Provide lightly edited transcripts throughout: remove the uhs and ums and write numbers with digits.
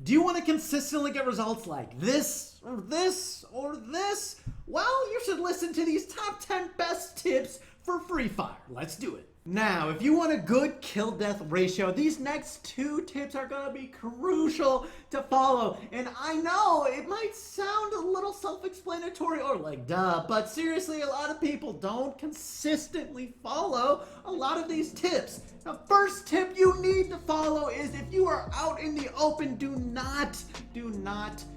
Do you want to consistently get results like this, or this, or this? Well, you should listen to these top 10 best tips for Free Fire. Let's do it. Now, if you want a good kill-death ratio, these next 2 tips are going to be crucial to follow. And I know it might sound a little self-explanatory or like duh, but seriously, a lot of people don't consistently follow a lot of these tips. The first tip you need to follow is if you are out in the open, do not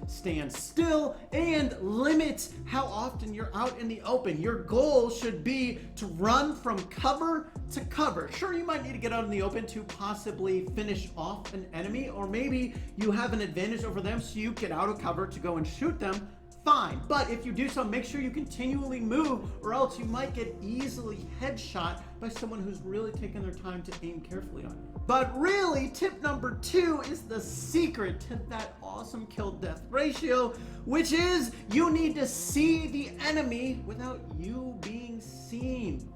stand still and limit how often you're out in the open. Your goal should be to run from cover to cover. Sure, you might need to get out in the open to possibly finish off an enemy, or maybe you have an advantage over them so you get out of cover to go and shoot them. Fine, but if you do so, make sure you continually move, or else you might get easily headshot by someone who's really taking their time to aim carefully on you. But really, tip number 2 is the secret to that awesome kill-death ratio, which is you need to see the enemy without you being seen.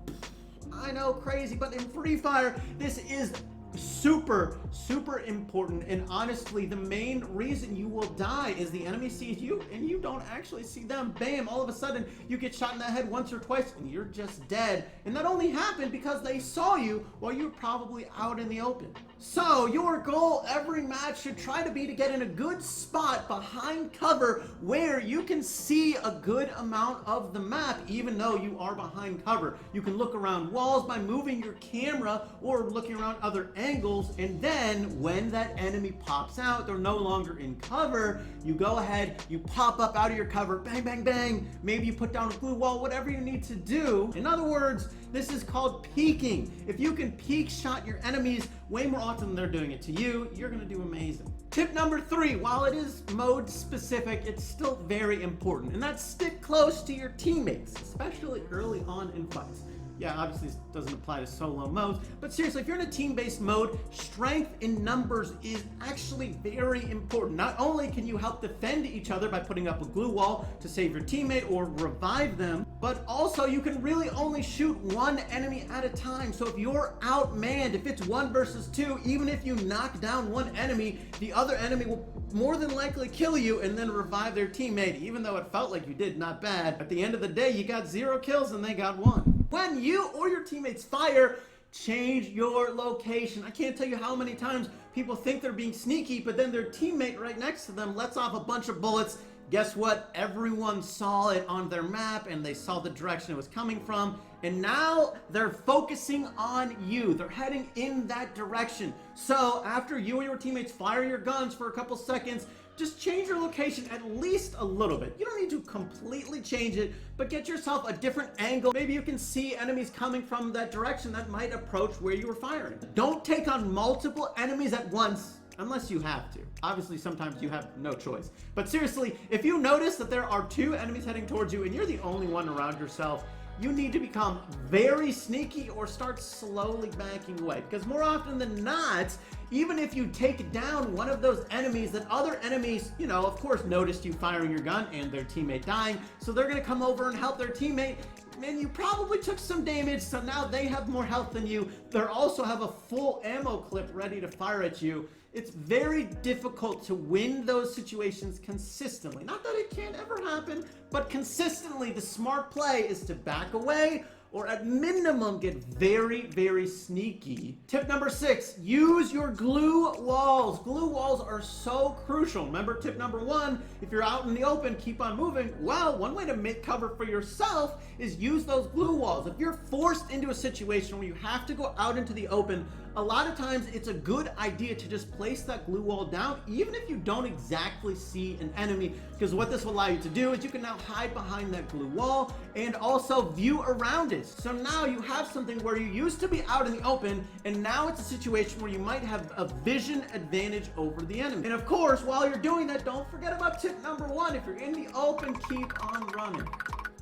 I know, crazy, but in Free Fire, this is super important, and honestly the main reason you will die is the enemy sees you and you don't actually see them. Bam, all of a sudden you get shot in the head once or twice and you're just dead, and that only happened because they saw you while you're probably out in the open. So your goal every match should try to be to get in a good spot behind cover where you can see a good amount of the map even though you are behind cover. You can look around walls by moving your camera or looking around other angles, and then when that enemy pops out, they're no longer in cover, you go ahead, you pop up out of your cover, bang, bang, bang, maybe you put down a glue wall, whatever you need to do. In other words, this is called peeking. If you can peek shot your enemies way more often than they're doing it to you, you're gonna do amazing. Tip number 3, while it is mode specific, it's still very important, and that's stick close to your teammates, especially early on in fights. Yeah, obviously this doesn't apply to solo modes, but seriously, if you're in a team-based mode, strength in numbers is actually very important. Not only can you help defend each other by putting up a glue wall to save your teammate or revive them, but also you can really only shoot one enemy at a time. So if you're outmanned, if it's 1 versus 2, even if you knock down one enemy, the other enemy will more than likely kill you and then revive their teammate. Even though it felt like you did not bad, at the end of the day, you got 0 kills and they got 1. When you or your teammates fire, change your location. I can't tell you how many times people think they're being sneaky, but then their teammate right next to them lets off a bunch of bullets. Guess what? Everyone saw it on their map and they saw the direction it was coming from, and now they're focusing on you. They're heading in that direction. So after you and your teammates fire your guns for a couple seconds, just change your location at least a little bit. You don't need to completely change it, but get yourself a different angle. Maybe you can see enemies coming from that direction that might approach where you were firing. Don't take on multiple enemies at once unless you have to. Obviously, sometimes you have no choice. But seriously, if you notice that there are 2 enemies heading towards you and you're the only one around yourself, you need to become very sneaky or start slowly backing away. Because more often than not, even if you take down one of those enemies, that other enemies, you know, of course, noticed you firing your gun and their teammate dying, so they're gonna come over and help their teammate, and you probably took some damage, so now they have more health than you. They also have a full ammo clip ready to fire at you. It's very difficult to win those situations consistently. Not that it can't ever happen, but consistently, the smart play is to back away, or at minimum get very sneaky. Tip number 6, use your glue walls. Glue walls are so crucial. Remember tip number 1, if you're out in the open, keep on moving. Well, one way to make cover for yourself is use those glue walls. If you're forced into a situation where you have to go out into the open, a lot of times it's a good idea to just place that glue wall down, even if you don't exactly see an enemy, because what this will allow you to do is you can now hide behind that glue wall and also view around it. So now you have something where you used to be out in the open, and now it's a situation where you might have a vision advantage over the enemy. And of course, while you're doing that, don't forget about tip number 1. If you're in the open, keep on running.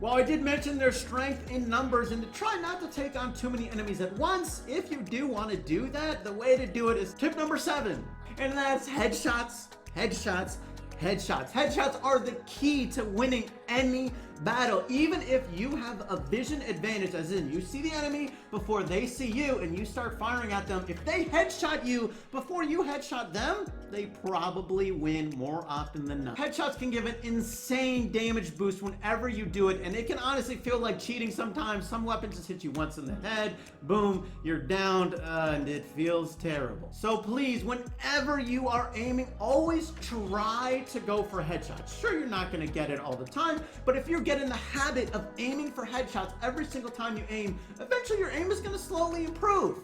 While I did mention there's strength in numbers and to try not to take on too many enemies at once, if you do want to do that, the way to do it is tip number 7, and that's headshots, headshots, headshots. Headshots are the key to winning any battle, even if you have a vision advantage, as in you see the enemy before they see you and you start firing at them. If they headshot you before you headshot them, they probably win more often than not. Headshots can give an insane damage boost whenever you do it, and it can honestly feel like cheating sometimes. Some weapons just hit you once in the head, boom, you're downed, and it feels terrible. So please, whenever you are aiming, always try to go for headshots. Sure, you're not gonna get it all the time, but if you get in the habit of aiming for headshots every single time you aim, eventually your aim is gonna slowly improve.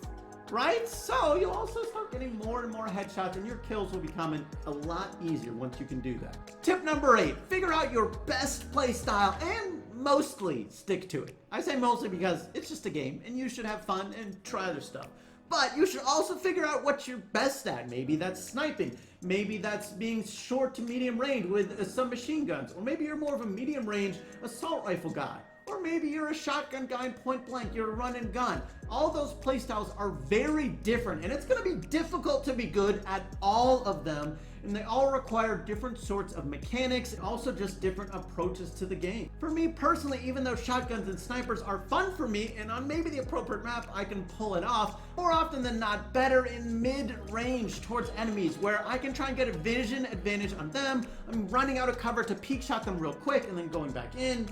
Right? So you'll also start getting more and more headshots, and your kills will become a lot easier once you can do that. Tip number 8, figure out your best play style and mostly stick to it. I say mostly because it's just a game and you should have fun and try other stuff. But you should also figure out what you're best at. Maybe that's sniping. Maybe that's being short to medium range with some machine guns. Or maybe you're more of a medium range assault rifle guy. Or maybe you're a shotgun guy in point blank, you're a run and gun. All those playstyles are very different, and it's gonna be difficult to be good at all of them, and they all require different sorts of mechanics and also just different approaches to the game. For me personally, even though shotguns and snipers are fun for me, and on maybe the appropriate map I can pull it off, more often than not better in mid-range towards enemies where I can try and get a vision advantage on them. I'm running out of cover to peek shot them real quick and then going back in.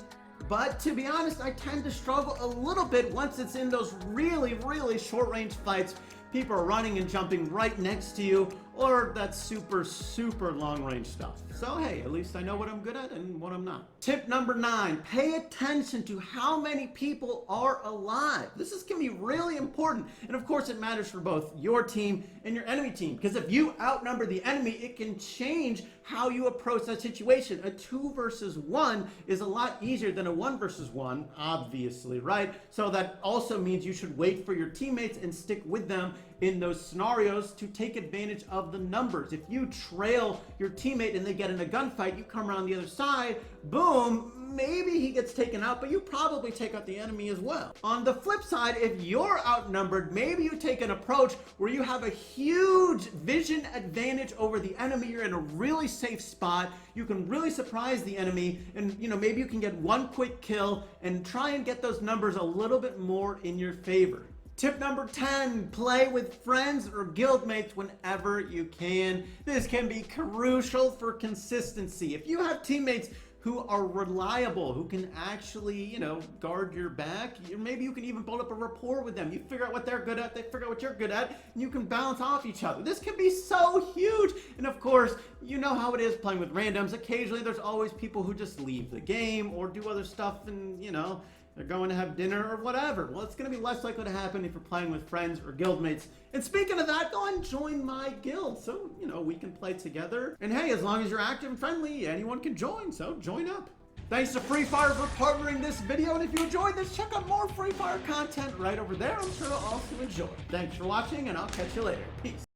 But to be honest, I tend to struggle a little bit once it's in those really, really short range fights. People are running and jumping right next to you, or that super, super long range stuff. So hey, at least I know what I'm good at and what I'm not. Tip number 9, pay attention to how many people are alive. This can be really important. And of course it matters for both your team and your enemy team, because if you outnumber the enemy, it can change how you approach that situation. A 2 versus 1 is a lot easier than a 1 versus 1, obviously, right? So that also means you should wait for your teammates and stick with them in those scenarios to take advantage of the numbers. If you trail your teammate and they get in a gunfight, you come around the other side, boom, maybe he gets taken out, but you probably take out the enemy as well. On the flip side, if you're outnumbered, maybe you take an approach where you have a huge vision advantage over the enemy. You're in a really safe spot. You can really surprise the enemy, and maybe you can get one quick kill and try and get those numbers a little bit more in your favor. Tip number 10, play with friends or guildmates whenever you can. This can be crucial for consistency. If you have teammates who are reliable, who can actually, guard your back, maybe you can even build up a rapport with them. You figure out what they're good at, they figure out what you're good at, and you can bounce off each other. This can be so huge. And of course, you know how it is playing with randoms. Occasionally, there's always people who just leave the game or do other stuff and, they're going to have dinner or whatever. Well, it's going to be less likely to happen if you're playing with friends or guildmates. And speaking of that, go and join my guild so, we can play together. And hey, as long as you're active and friendly, anyone can join, so join up. Thanks to Free Fire for partnering this video, and if you enjoyed this, check out more Free Fire content right over there. I'm sure you'll also enjoy. Thanks for watching, and I'll catch you later. Peace.